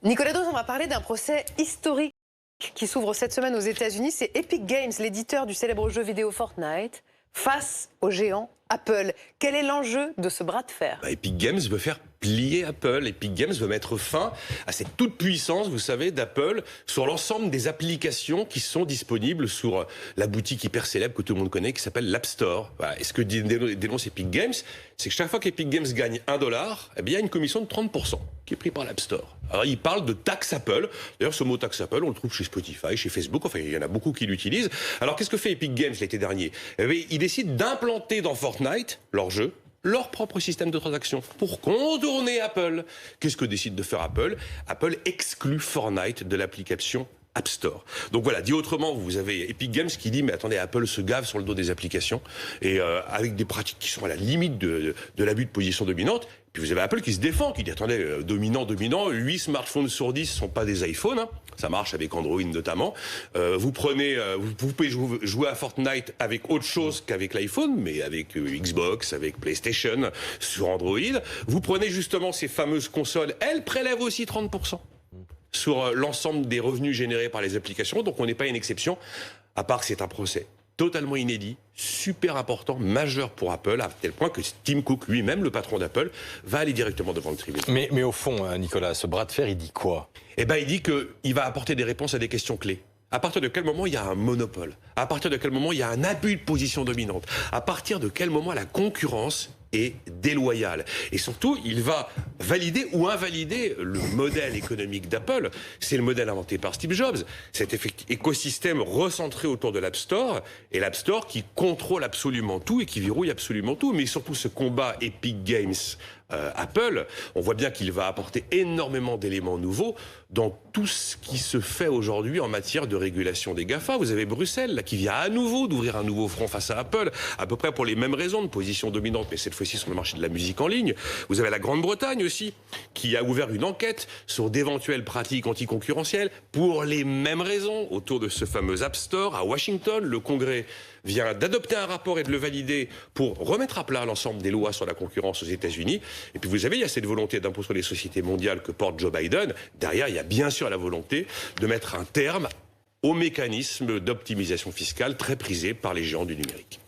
Nicolas Dose, on va parler d'un procès historique qui s'ouvre cette semaine aux États-Unis. C'est Epic Games, l'éditeur du célèbre jeu vidéo Fortnite, face au géant Apple. Quel est l'enjeu de ce bras de fer? Epic Games veut faire plier Apple. Epic Games veut mettre fin à cette toute-puissance, vous savez, d'Apple sur l'ensemble des applications qui sont disponibles sur la boutique hyper célèbre que tout le monde connaît, qui s'appelle l'App Store. Voilà. Et ce que dénonce Epic Games, c'est que chaque fois qu'Epic Games gagne $1, eh bien, il y a une commission de 30% qui est prise par l'App Store. Alors, il parle de taxe Apple. D'ailleurs, ce mot taxe Apple, on le trouve chez Spotify, chez Facebook. Enfin, il y en a beaucoup qui l'utilisent. Alors, qu'est-ce que fait Epic Games l'été dernier? Eh bien, il décide d'implanter dans Fortnite, leur jeu, leur propre système de transaction pour contourner Apple. Qu'est-ce que décide de faire Apple? Apple exclut Fortnite de l'application App Store. Donc voilà, dit autrement, vous avez Epic Games qui dit mais attendez, Apple se gave sur le dos des applications et avec des pratiques qui sont à la limite de l'abus de position dominante. Puis vous avez Apple qui se défend, qui dit attendez, dominant, 8 smartphones sur 10 ne sont pas des iPhones, hein. Ça marche avec Android notamment. Vous pouvez jouer à Fortnite avec autre chose qu'avec l'iPhone, mais avec Xbox, avec PlayStation, sur Android. Vous prenez justement ces fameuses consoles, elles prélèvent aussi 30% sur l'ensemble des revenus générés par les applications, donc on n'est pas une exception, à part que c'est un procès totalement inédit, super important, majeur pour Apple, à tel point que Tim Cook lui-même, le patron d'Apple, va aller directement devant le tribunal. Mais au fond, Nicolas, ce bras de fer, il dit quoi? Eh ben, il dit qu'il va apporter des réponses à des questions clés. À partir de quel moment il y a un monopole? À partir de quel moment il y a un abus de position dominante? À partir de quel moment la concurrence est déloyale? Et surtout, il va valider ou invalider le modèle économique d'Apple. C'est le modèle inventé par Steve Jobs. Cet écosystème recentré autour de l'App Store, et l'App Store qui contrôle absolument tout et qui verrouille absolument tout. Mais surtout ce combat Epic Games Apple, on voit bien qu'il va apporter énormément d'éléments nouveaux dans tout ce qui se fait aujourd'hui en matière de régulation des GAFA. Vous avez Bruxelles là, qui vient à nouveau d'ouvrir un nouveau front face à Apple, à peu près pour les mêmes raisons de position dominante, mais cette fois-ci sur le marché de la musique en ligne. Vous avez la Grande-Bretagne aussi, qui a ouvert une enquête sur d'éventuelles pratiques anticoncurrentielles pour les mêmes raisons autour de ce fameux App Store. À Washington, le Congrès vient d'adopter un rapport et de le valider pour remettre à plat l'ensemble des lois sur la concurrence aux États-Unis. Et puis vous savez, il y a cette volonté d'impôt sur les sociétés mondiales que porte Joe Biden. Derrière, il y a bien sûr la volonté de mettre un terme au mécanisme d'optimisation fiscale très prisé par les géants du numérique.